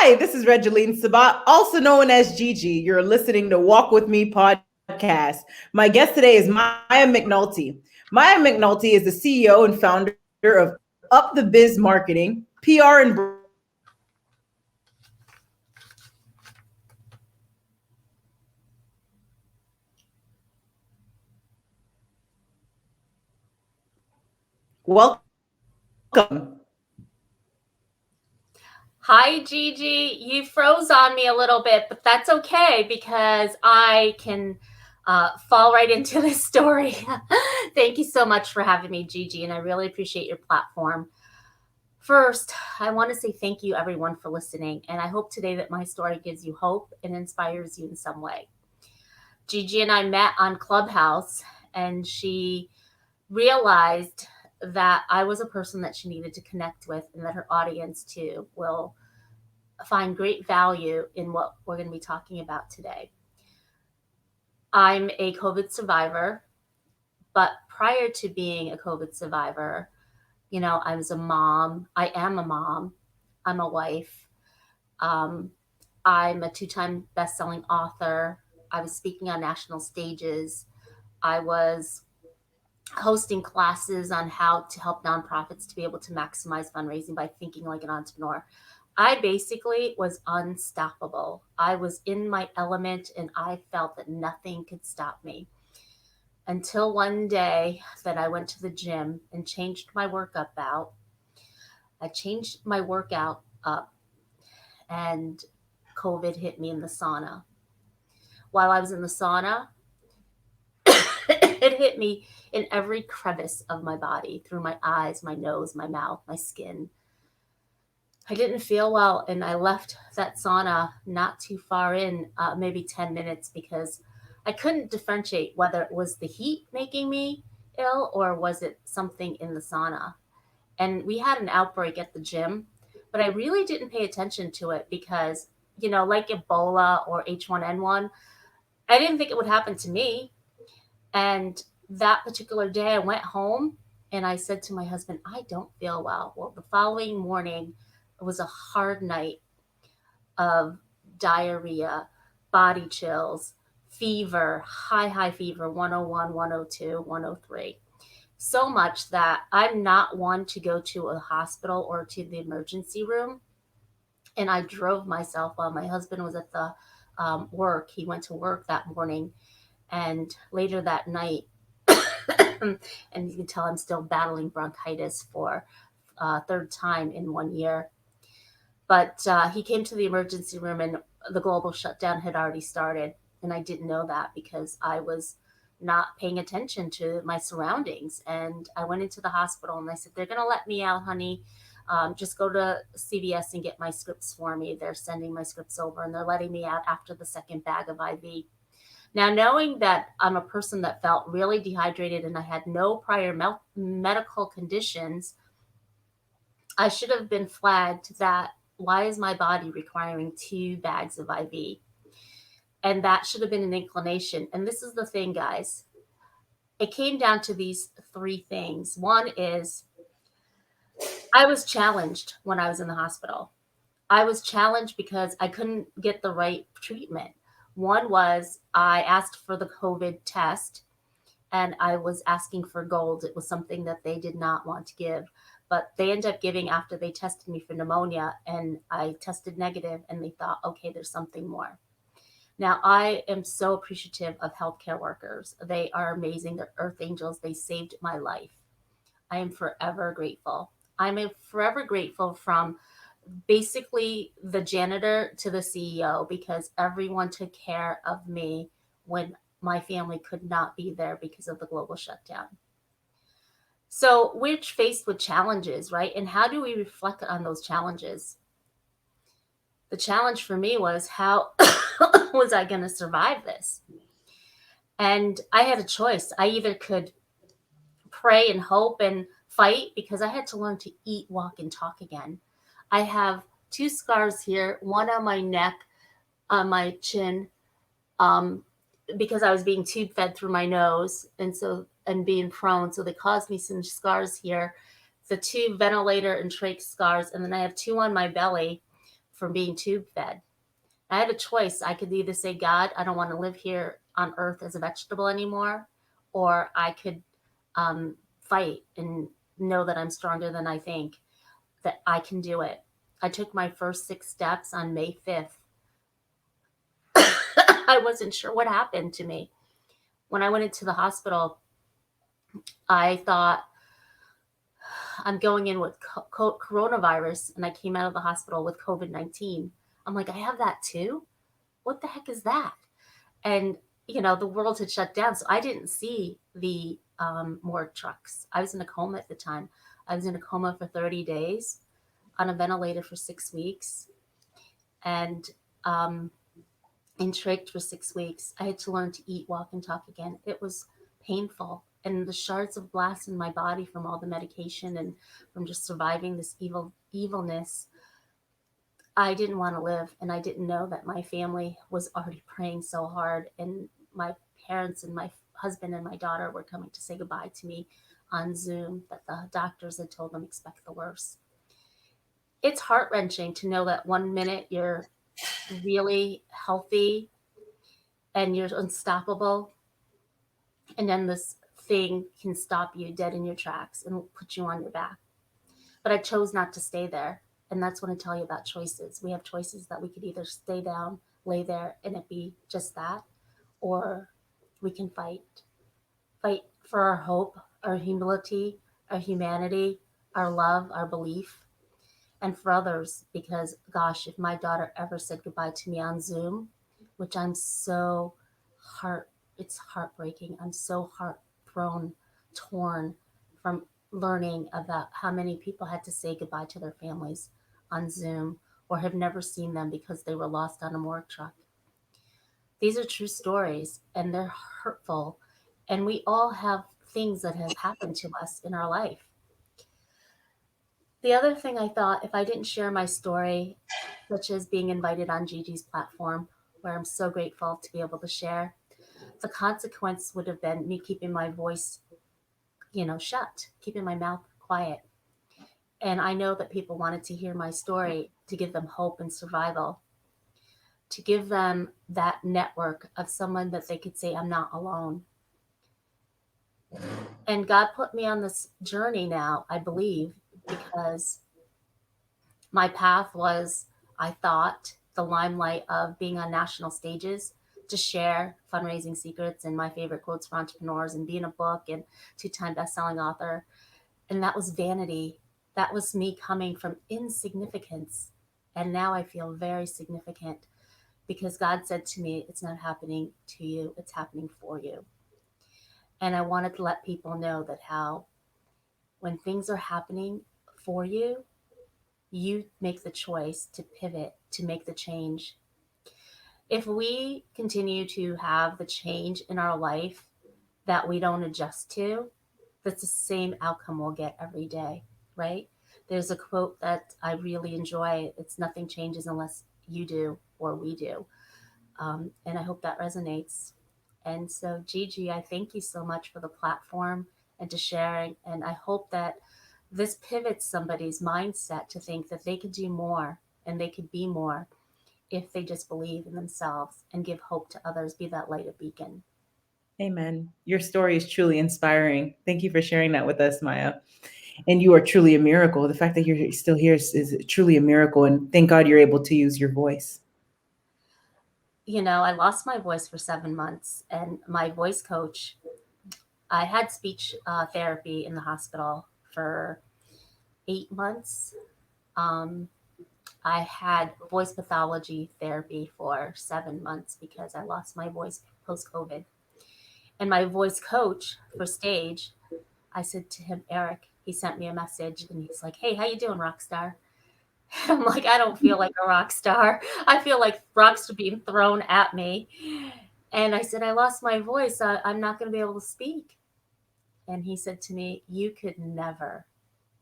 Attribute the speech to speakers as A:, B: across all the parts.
A: Hi, this is Regeline Sabat, also known as Gigi. You're listening to Walk With Me podcast. My guest today is Maya McNulty. Maya McNulty is the CEO and founder of UpTheBiz Marketing, PR and branding company that helps businesses grow and scale their business. Maya is a passionate entrepreneur who believes in empowering people to grow their business. Welcome.
B: Hi, Gigi. You froze on me a little bit, but that's okay because I can fall right into this story. Thank you so much for having me, Gigi, and I really appreciate your platform. First, I want to say thank you, everyone, for listening, and I hope today that my story gives you hope and inspires you in some way. Gigi and I met on Clubhouse, and she realized that I was a person that she needed to connect with and that her audience too will find great value in what we're going to be talking about today. I'm a COVID survivor, but prior to being a COVID survivor, I was a mom. I am a mom. I'm a wife. Um, I'm a two-time best-selling author. I was speaking on national stages. I was hosting classes on how to help nonprofits to be able to maximize fundraising by thinking like an entrepreneur. I basically was unstoppable. I was in my element and I felt that nothing could stop me until one day that I went to the gym and changed my workout out. I changed my workout up and COVID hit me in the sauna. While I was in the sauna, it hit me in every crevice of my body, through my eyes, my nose, my mouth, my skin. I didn't feel well, and I left that sauna not too far in, maybe 10 minutes, because I couldn't differentiate whether it was the heat making me ill or was it something in the sauna. And we had an outbreak at the gym, but I really didn't pay attention to it because, like Ebola or H1N1, I didn't think it would happen to me. And that particular day, I went home and I said to my husband, I don't feel well. Well, the following morning, it was a hard night of diarrhea, body chills, fever, high fever, 101, 102, 103. So much that I'm not one to go to a hospital or to the emergency room. And I drove myself while my husband was at the work. He went to work that morning. And later that night, and you can tell I'm still battling bronchitis for third time in 1 year. But he came to the emergency room and the global shutdown had already started. And I didn't know that because I was not paying attention to my surroundings. And I went into the hospital and I said, they're going to let me out, honey. Just go to CVS and get my scripts for me. They're sending my scripts over and they're letting me out after the second bag of IV. Now, knowing that I'm a person that felt really dehydrated and I had no prior medical conditions, I should have been flagged that why is my body requiring 2 bags of IV? And that should have been an inclination. And this is the thing, guys. It came down to these 3 things. One is I was challenged when I was in the hospital. I was challenged because I couldn't get the right treatment. One was I asked for the COVID test and I was asking for gold. It was something that they did not want to give, but they ended up giving after they tested me for pneumonia and I tested negative and they thought, okay, there's something more. Now, I am so appreciative of healthcare workers. They are amazing. They're earth angels. They saved my life. I am forever grateful. I'm forever grateful from basically the janitor to the CEO because everyone took care of me when my family could not be there because of the global shutdown. So we're faced with challenges, right? And how do we reflect on those challenges? The challenge for me was how was I going to survive this? And I had a choice. I either could pray and hope and fight because I had to learn to eat, walk, and talk again. I have 2 scars here, one on my neck, on my chin, um, because I was being tube fed through my nose and being prone. So they caused me some scars here. The 2 ventilator and trach scars. And then I have 2 on my belly from being tube fed. I had a choice. I could either say, God, I don't want to live here on earth as a vegetable anymore, or I could fight and know that I'm stronger than I think, that I can do it. I took my first 6 steps on May 5th. I wasn't sure what happened to me. When I went into the hospital, I thought, I'm going in with coronavirus, and I came out of the hospital with COVID-19. I'm like, I have that too? What the heck is that? And, the world had shut down. So I didn't see the morgue trucks. I was in a coma at the time. I was in a coma for 30 days, on a ventilator for 6 weeks, and in trach for 6 weeks. I had to learn to eat, walk, and talk again. It was painful. And the shards of glass in my body from all the medication and from just surviving this evilness, I didn't want to live. And I didn't know that my family was already praying so hard. And my parents and my husband and my daughter were coming to say goodbye to me on Zoom, that the doctors had told them expect the worst. It's heart-wrenching to know that 1 minute you're really healthy and you're unstoppable, and then this thing can stop you dead in your tracks and put you on your back. But I chose not to stay there. And that's what I tell you about choices. We have choices that we could either stay down, lay there, and it be just that, or we can fight. Fight for our hope, our humility, our humanity, our love, our belief, and for others. Because, gosh, if my daughter ever said goodbye to me on Zoom, which I'm so it's heartbreaking. I'm so torn from learning about how many people had to say goodbye to their families on Zoom, or have never seen them because they were lost on a morgue truck. These are true stories, and they're hurtful. And we all have things that have happened to us in our life. The other thing I thought, if I didn't share my story, such as being invited on Gigi's platform, where I'm so grateful to be able to share, the consequence would have been me keeping my voice, shut, keeping my mouth quiet. And I know that people wanted to hear my story to give them hope and survival, to give them that network of someone that they could say, I'm not alone. And God put me on this journey now, I believe, because my path was, I thought, the limelight of being on national stages to share fundraising secrets and my favorite quotes for entrepreneurs and being a book and 2-time best-selling author. And that was vanity. That was me coming from insignificance. And now I feel very significant, because God said to me, it's not happening to you, it's happening for you. And I wanted to let people know that how when things are happening for you, you make the choice to pivot, to make the change. If we continue to have the change in our life that we don't adjust to, that's the same outcome we'll get every day, right? There's a quote that I really enjoy. It's nothing changes unless you do or we do. And I hope that resonates. And so, Gigi, I thank you so much for the platform and to sharing. And I hope that this pivots somebody's mindset to think that they could do more and they could be more if they just believe in themselves and give hope to others, be that light, a beacon.
A: Amen. Your story is truly inspiring. Thank you for sharing that with us, Maya. And you are truly a miracle. The fact that you're still here is truly a miracle. And thank God you're able to use your voice.
B: I lost my voice for 7 months, and my voice coach, I had speech therapy in the hospital for 8 months. I had voice pathology therapy for 7 months because I lost my voice post-COVID. And my voice coach for stage, I said to him, Eric, he sent me a message and he's like, hey, how you doing, rock star? I'm like, I don't feel like a rock star. I feel like rocks are being thrown at me. And I said, I lost my voice. I'm not going to be able to speak. And he said to me, you could never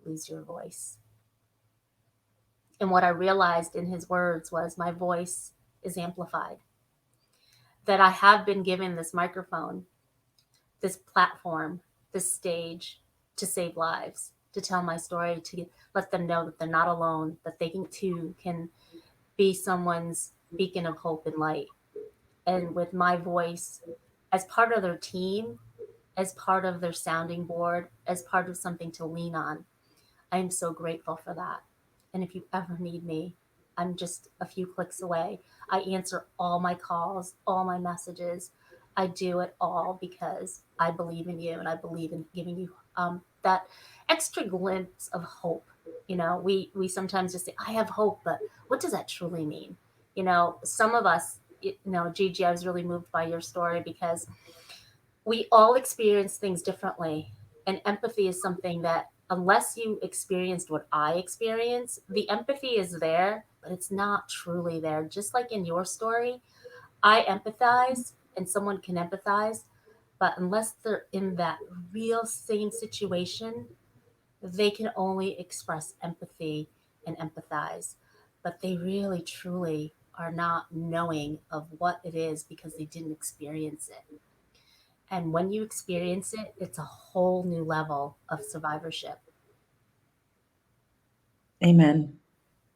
B: lose your voice. And what I realized in his words was my voice is amplified. That I have been given this microphone, this platform, this stage to save lives, to tell my story, to let them know that they're not alone, that they can be someone's beacon of hope and light. And with my voice as part of their team, as part of their sounding board, as part of something to lean on, I am so grateful for that. And if you ever need me, I'm just a few clicks away. I answer all my calls, all my messages. I do it all because I believe in you and I believe in giving you that extra glimpse of hope. We sometimes just say, I have hope, but what does that truly mean? Some of us, Gigi, I was really moved by your story because we all experience things differently. And empathy is something that, unless you experienced what I experienced, the empathy is there, but it's not truly there. Just like in your story, I empathize and someone can empathize, but unless they're in that real same situation, they can only express empathy and empathize. But they really, truly are not knowing of what it is because they didn't experience it. And when you experience it, it's a whole new level of survivorship.
A: Amen.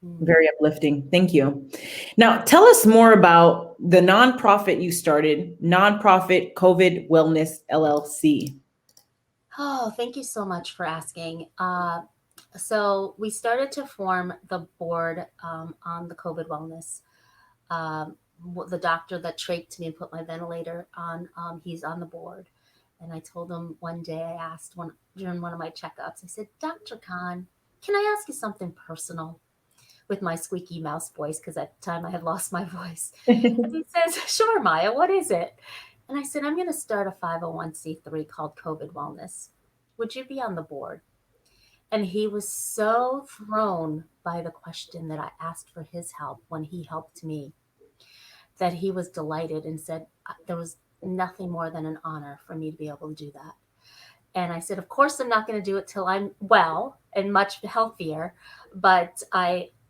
B: Mm.
A: Very uplifting. Thank you. Now, tell us more about the nonprofit you started, Nonprofit COVID Wellness LLC.
B: Oh, thank you so much for asking. So we started to form the board on the COVID wellness. Um, the doctor that trached me and put my ventilator on, he's on the board. And I told him one day, I asked during one of my checkups, I said, Dr. Khan, can I ask you something personal? With my squeaky mouse voice, because at the time I had lost my voice. And he says, Sure, Maya, what is it? And I said, I'm going to start a 501c3 called COVID Wellness. Would you be on the board? And he was so thrown by the question that I asked for his help when he helped me, that he was delighted and said there was nothing more than an honor for me to be able to do that. And I said, Of course, I'm not going to do it till I'm well and much healthier. But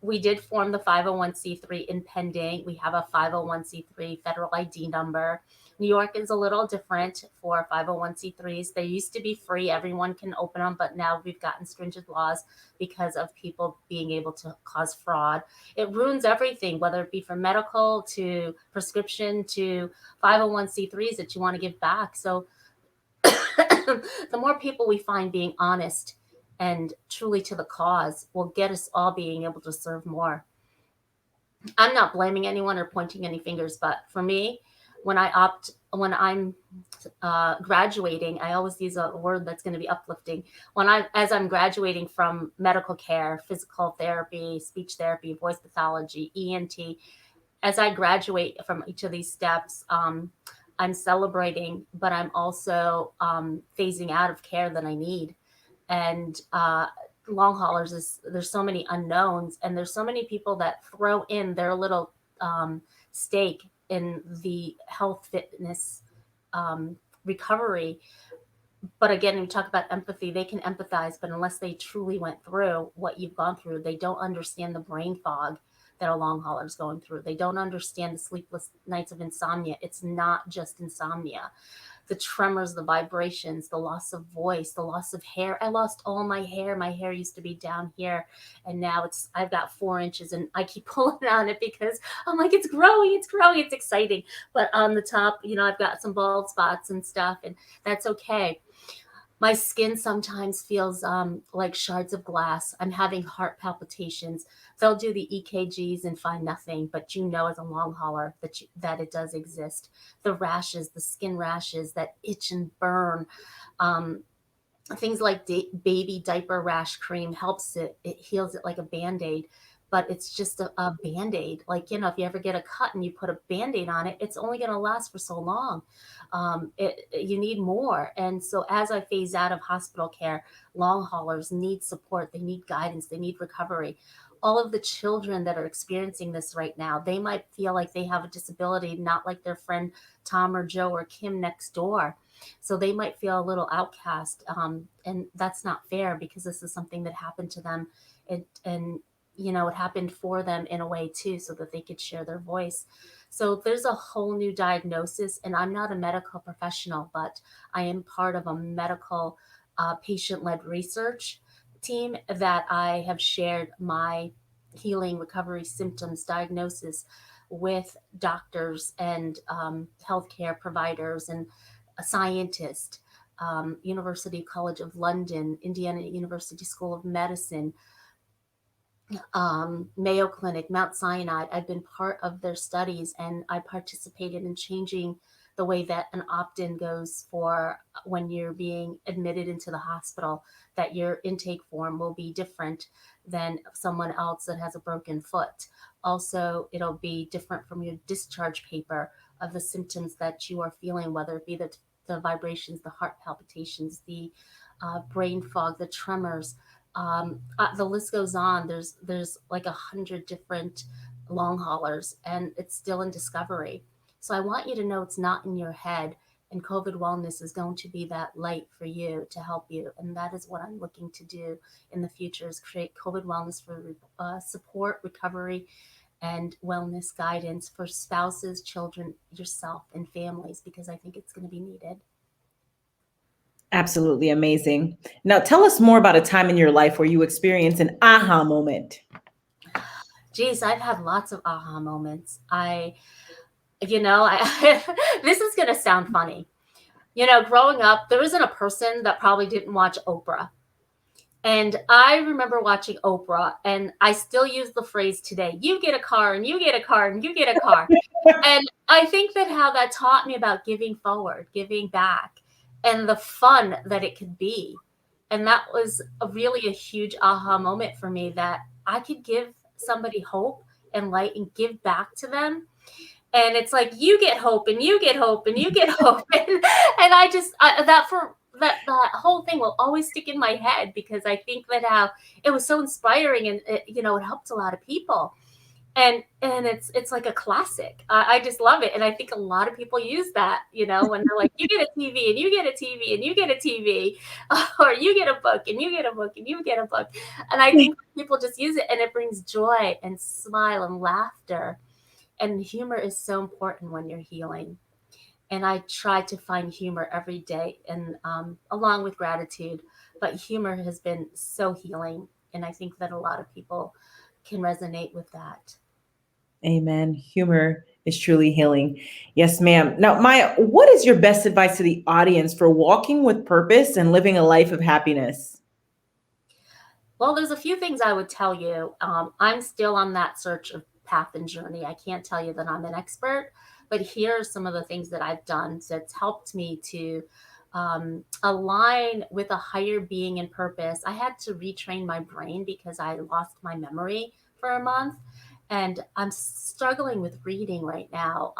B: we did form the 501c3 in pending. We have a 501c3 federal ID number. New York is a little different for 501c3s. They used to be free. Everyone can open them, but now we've gotten stringent laws because of people being able to cause fraud. It ruins everything, whether it be from medical to prescription to 501c3s that you want to give back. So the more people we find being honest and truly to the cause will get us all being able to serve more. I'm not blaming anyone or pointing any fingers, but for me, when I'm graduating, I always use a word that's going to be uplifting. As I'm graduating from medical care, physical therapy, speech therapy, voice pathology, ENT, as I graduate from each of these steps, I'm celebrating, but I'm also phasing out of care that I need. And long haulers there's so many unknowns, and there's so many people that throw in their little stake in the health fitness recovery. But again, we talk about empathy, they can empathize, but unless they truly went through what you've gone through, they don't understand the brain fog that a long hauler is going through. They don't understand the sleepless nights of insomnia. It's not just insomnia. The tremors, the vibrations, the loss of voice, the loss of hair. I lost all my hair. My hair used to be down here, and now I've got 4 inches, and I keep pulling on it because I'm like, it's growing, it's exciting. But on the top, I've got some bald spots and stuff, and that's okay. My skin sometimes feels like shards of glass. I'm having heart palpitations. They'll do the EKGs and find nothing, but as a long hauler that it does exist. The rashes, the skin rashes that itch and burn. Um, Things like baby diaper rash cream helps it heals it like a band-aid, but it's just a band-aid. Like, if you ever get a cut and you put a band-aid on it, it's only going to last for so long. You need more. And so as I phase out of hospital care, long haulers need support, they need guidance, they need recovery. All of the children that are experiencing this right now, they might feel like they have a disability, not like their friend Tom or Joe or Kim next door. So they might feel a little outcast. And that's not fair, because this is something that happened to them. It happened for them in a way too, so that they could share their voice. So there's a whole new diagnosis, and I'm not a medical professional, but I am part of a medical patient-led research team that I have shared my healing, recovery, symptoms, diagnosis with doctors and healthcare providers and a scientist, University College of London, Indiana University School of Medicine, Mayo Clinic, Mount Sinai. I've been part of their studies, and I participated in changing the way that an opt-in goes for when you're being admitted into the hospital, that your intake form will be different than someone else that has a broken foot. Also, it'll be different from your discharge paper of the symptoms that you are feeling, whether it be the vibrations, the heart palpitations, the brain fog, the tremors, the list goes on. There's like 100 different long haulers, and it's still in discovery. So I want you to know it's not in your head, and COVID wellness is going to be that light for you to help you. And that is what I'm looking to do in the future, is create COVID wellness for support, recovery, and wellness guidance for spouses, children, yourself, and families, because I think it's going to be needed.
A: Absolutely amazing. Now, tell us more about a time in your life where you experienced an aha moment.
B: Geez, I've had lots of aha moments. This is going to sound funny. Growing up, there wasn't a person that probably didn't watch Oprah. And I remember watching Oprah, and I still use the phrase today, you get a car and you get a car and you get a car. And I think that how that taught me about giving forward, giving back, and the fun that it could be. And that was really a huge aha moment for me, that I could give somebody hope and light and give back to them. And it's like, you get hope and you get hope and you get hope. And that whole thing will always stick in my head, because I think that how it was so inspiring, and it helped a lot of people. And it's like a classic. I just love it. And I think a lot of people use that, when they're like, you get a TV and you get a TV and you get a TV, or you get a book and you get a book and you get a book. And I think people just use it, and it brings joy and smile and laughter. And humor is so important when you're healing. And I try to find humor every day, and along with gratitude. But humor has been so healing. And I think that a lot of people can resonate with that.
A: Amen. Humor is truly healing. Yes, ma'am. Now, Maya, what is your best advice to the audience for walking with purpose and living a life of happiness?
B: Well, there's a few things I would tell you. I'm still on that search of path and journey. I can't tell you that I'm an expert, but here are some of the things that I've done that's helped me to align with a higher being and purpose. I had to retrain my brain because I lost my memory for a month, and I'm struggling with reading right now.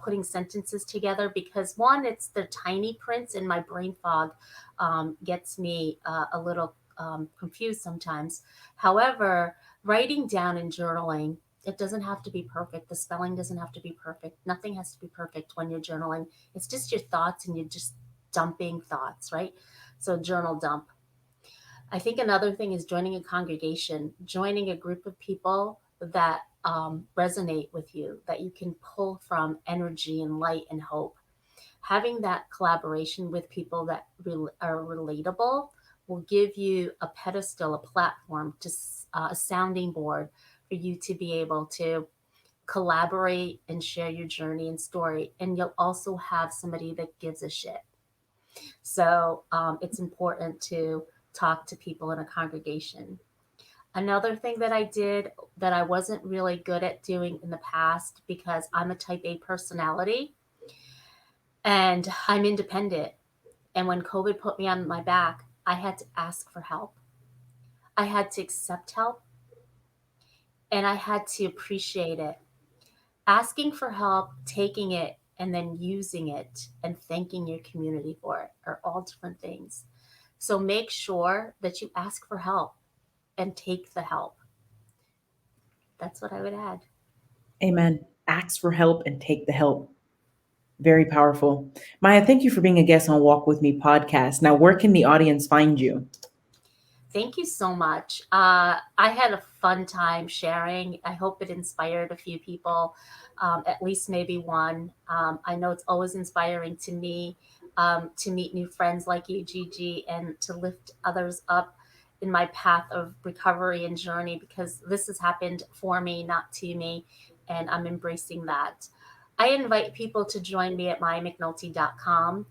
B: Putting sentences together, because one, it's the tiny prints, and my brain fog gets me a little confused sometimes. However, writing down and journaling, it doesn't have to be perfect. The spelling doesn't have to be perfect. Nothing has to be perfect when you're journaling. It's just your thoughts, and you're just dumping thoughts, right? So journal dump. I think another thing is joining a congregation, joining a group of people that resonate with you, that you can pull from energy and light and hope. Having that collaboration with people that are relatable will give you a pedestal, a platform, a sounding board for you to be able to collaborate and share your journey and story. And you'll also have somebody that gives a shit. So it's important to talk to people in a congregation. Another thing that I did that I wasn't really good at doing in the past, because I'm a type A personality and I'm independent. And when COVID put me on my back, I had to ask for help. I had to accept help, and I had to appreciate it. Asking for help, taking it, and then using it and thanking your community for it are all different things. So make sure that you ask for help and take the help. That's what I would add.
A: Amen. Ask for help and take the help. Very powerful. Maya, thank you for being a guest on Walk With Me podcast. Now, where can the audience find you?
B: Thank you so much. I had a fun time sharing. I hope it inspired a few people, at least maybe one. I know it's always inspiring to me to meet new friends like you, Gigi, and to lift others up in my path of recovery and journey, because this has happened for me, not to me, and I'm embracing that. I invite people to join me at mymcnulty.com.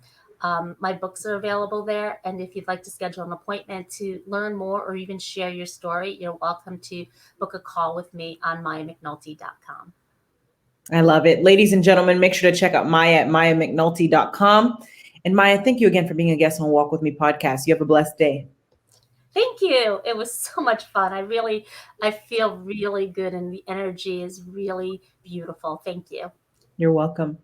B: My books are available there, and if you'd like to schedule an appointment to learn more or even share your story, you're welcome to book a call with me on mymcnulty.com.
A: I love it. Ladies and gentlemen, make sure to check out Maya at mayamcnulty.com. And Maya, thank you again for being a guest on Walk With Me podcast. You have a blessed day.
B: Thank you. It was so much fun. I feel really good, and the energy is really beautiful. Thank you.
A: You're welcome.